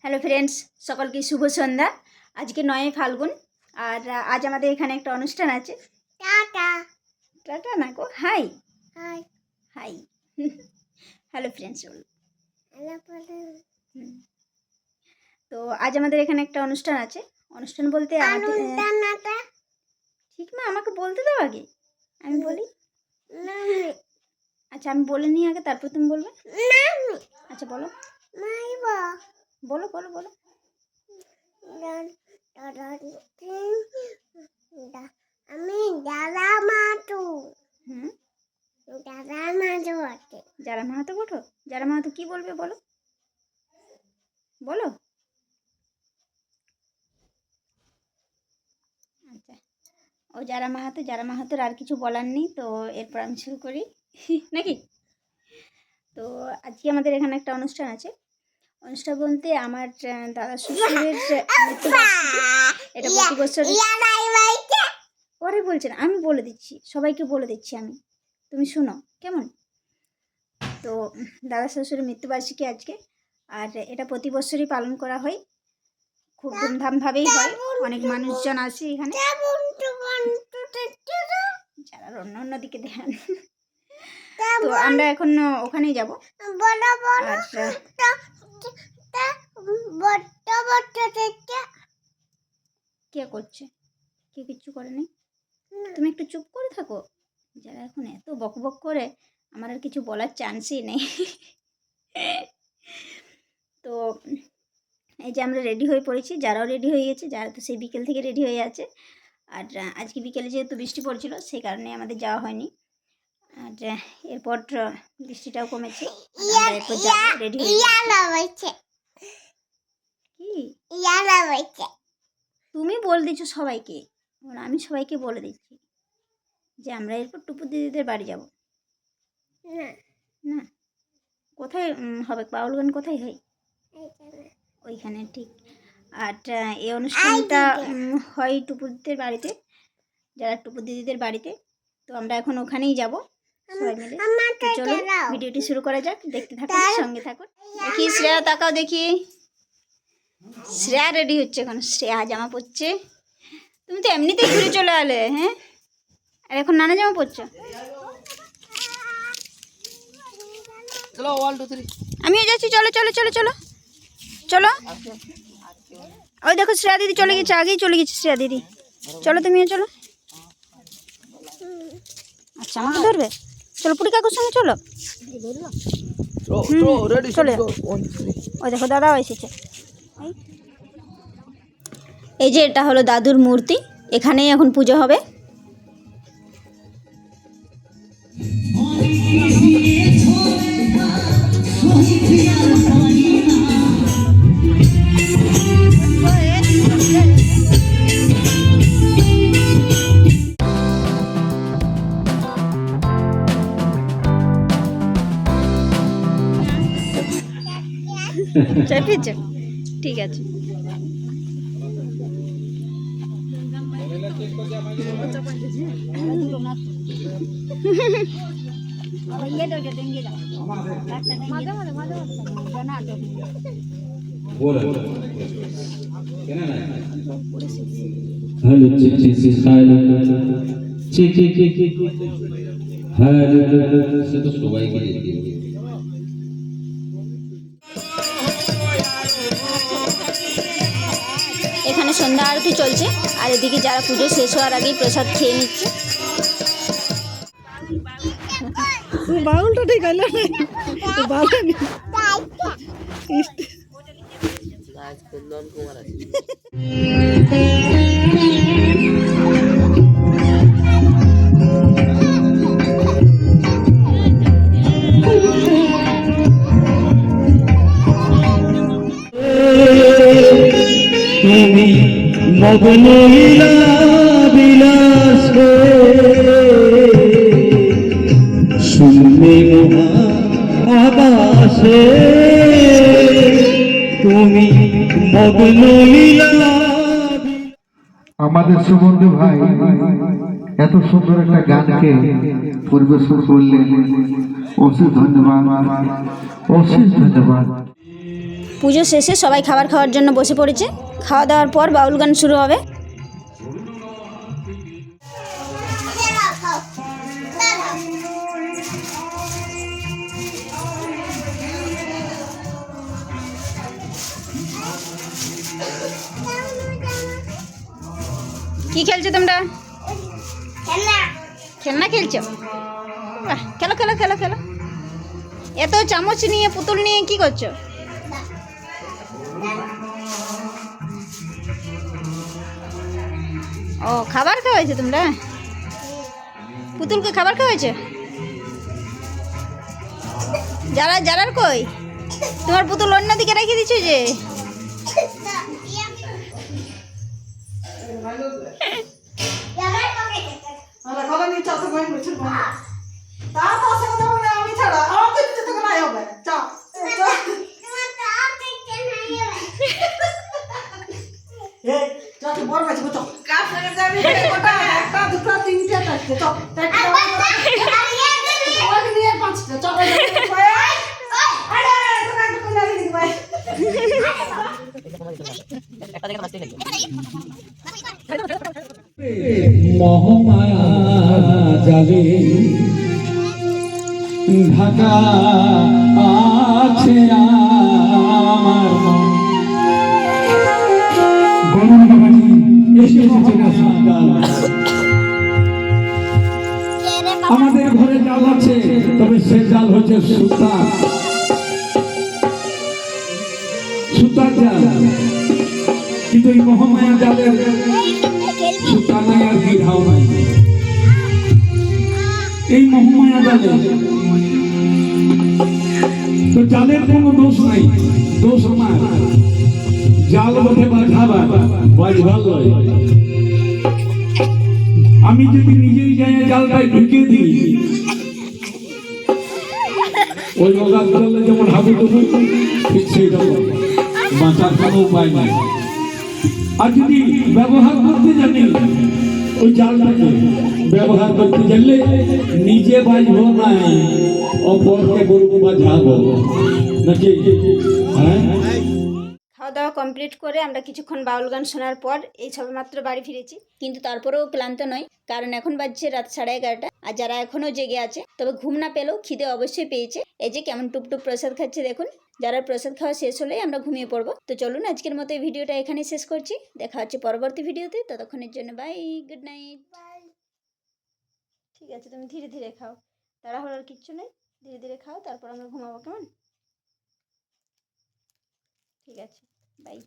Hello friends, সকলকে শুভ সন্ধ্যা। আজকে 9 ফাল্গুন আর আজ আমাদের এখানে একটা অনুষ্ঠান আছে। টাটা টাটা না গো, hi hi hi. Hello friends বল। তো আজ আমাদের এখানে একটা অনুষ্ঠান আছে। অনুষ্ঠান বলতে ঠিক না, আমাকে বলতে দাও আগে, আমি বলি। আচ্ছা আমি বলে নিই আগে, তারপর তুমি বলবে। আচ্ছা বলো বলো বলো বলো। আমি যারা মাহাতো যারা মাহাতো বটো। যারা মাহাতো কি বলবে বলো বলো। আচ্ছা, ও যারা মাহাতোর আর কিছু বলার নেই, তো এরপর আমি শুরু করি নাকি। তো আজকে আমাদের এখানে একটা অনুষ্ঠান আছে। অনুষ্ঠান বলতে আমার দাদা শ্বশুরের মৃত্যুবার্ষিকী। এটা প্রতি বছর পরে বলছেন, আমি বলে দিচ্ছি, সবাইকে বলে দিচ্ছি আমি, তুমি শুনো কেমন। তো দাদা শ্বশুরের মৃত্যুবার্ষিকী আজকে, আর এটা প্রতি বছরই পালন করা হয়, খুব ধুমধামভাবেই হয়। অনেক মানুষজন আসে এখানে, যারা অন্য অন্য দিকে দেখেন। তো আমরা এখন ওখানেই যাবো। কে করছে? কে কিচ্ছু করেনি, তুমি একটু চুপ করে থাকো। যারা এখন এত বকবক করে, আমার আর কিছু বলার চান্সই নেই। তো এই যে আমরা রেডি হয়ে পড়েছি, যারাও রেডি হয়ে গেছে, যারা তো সেই বিকেল থেকে রেডি হয়ে আছে। আর আজকে বিকেলে যেহেতু বৃষ্টি পড়ছিল, সেই কারণে আমাদের যাওয়া হয়নি। আর এরপর বৃষ্টিটাও কমেছে, এরপর যাবো রেডি হয়ে। কি তুমি বলে দিচ্ছ সবাইকে, আমি সবাইকে বলে দিচ্ছি যে আমরা এরপর টুপু দিদিদের বাড়ি যাব। না, কোথায় হবে বাউল গান, কোথায় হয়? ওইখানে, ঠিক। আর এই অনুষ্ঠানটা হয় টুপু দিদিদের বাড়িতে, যারা টুপু দিদিদের বাড়িতে। তো আমরা এখন ওখানেই যাব সবাই মিলে। চলো ভিডিওটি শুরু করা যাক, দেখতে থাকুন, সঙ্গে থাকুন। দেখি শ্রেয়া, তাকাও দেখি। শ্রেয়া রেডি হচ্ছে এখন, শ্রেয়া জামা পরছে। তুমি তো এমনিতেই ঘুরে চলে এলে, হ্যাঁ, আর এখন নানা জামা পরছো। আমিও যাচ্ছি, চলো চলো চলো চলো চলো। ওই দেখো শ্রেয়া দিদি চলে গেছে, আগেই চলে গেছে শ্রেয়া দিদি। চলো তুমিও চলো। আচ্ছা আমাকে ধরবে, চলো পুরি কাকুর সঙ্গে চলো। চলে ওই দেখো দাদাও এসেছে। এই যে এটা হলো দাদুর মূর্তি, এখানেই এখন পুজো হবে। চাপিয়েছে, ঠিক আছে। এখানে সন্ধ্যা আরতি চলছে, আর এদিকে যারা পুজো শেষ হওয়ার আগেই প্রসাদ খেয়ে নিচ্ছে। বাউলটা ঠিক হলো তুমি মগ্ন লীলা বিলাসে শূন্যে মহা আকাশে তুমি মগ্ন লীলা। আমাদের সুবন্ধু ভাই এত সুন্দর একটা গানকে পরিবেশন করলেন, অশেষ ধন্যবাদ, অশেষ ধন্যবাদ। পুজো শেষে সবাই খাবার খাওয়ার জন্য বসে পড়েছে। খাওয়া দাওয়ার পর বাউল গান শুরু হবে। কি খেলছো তোমরা? খেলনা খেলছো? বাহ, খেলো খেলো খেলো খেলো। এত চামচ নিয়ে পুতুল নিয়ে কি করছো? ও, খাবার খাওয়াইছো তোমরা? পুতুলকে খাবার খাওয়াইছো? যারার কই? তোমার পুতুল অন্যদিকে রেখে দিচ্ছ যে। মহামায়া জালে ঢাকা আছে আমার মন। গরম বাবাজি এসে এসেছে না সাকাল। আমাদের ঘরে জাল আছে, তবে সে জাল হচ্ছে সুতার জাল। কিন্তু এই মহামায়া জালের সুতা নাই আর বিধাও নাই। এই মহামায়া জালে তো জালের কোনো দোষ নাই, দোষ আমার। জাল বটে বাঁধাবা, বাঁধবার লয়। আমি যদি নিজেই যাই জালটায় ঢুকিয়ে দিই, ওই লগা করলে যেমন হাবুডুবু, ঠিক সেই রকম বাঁচার কোনো উপায় নাই। আর যদি ব্যবহার করতে জানি ওই জালটাকে, ব্যবহার করতে জানলে নিজে বাঁচবো নাই, অপরকে বলবো বাঁচাবো নাকি? হ্যাঁ, খাওয়া দাওয়া কমপ্লিট করে আমরা কিছুক্ষণ বাউল গান শোনার পর এই সবেমাত্র বাড়ি ফিরেছি। কিন্তু তারপরেও ক্লান্ত নয়, কারণ এখন বাজছে রাত 11:30। আর যারা এখনও জেগে আছে, তবে ঘুম না পেলেও খিদে অবশ্যই পেয়েছে। এই যে কেমন টুপটুপ প্রসাদ খাচ্ছে দেখুন। যারা প্রসাদ খাওয়া শেষ হলেই আমরা ঘুমিয়ে পড়বো। তো চলুন আজকের মতো এই ভিডিওটা এখানে শেষ করছি। দেখা হচ্ছে পরবর্তী ভিডিওতে। ততক্ষণের জন্য বাই, গুড নাইট। ঠিক আছে, তুমি ধীরে ধীরে খাও, তাড়াহুড়োর কিচ্ছু নেই। ধীরে ধীরে খাও, তারপর আমরা ঘুমাবো, কেমন? ঠিক আছে, বাই।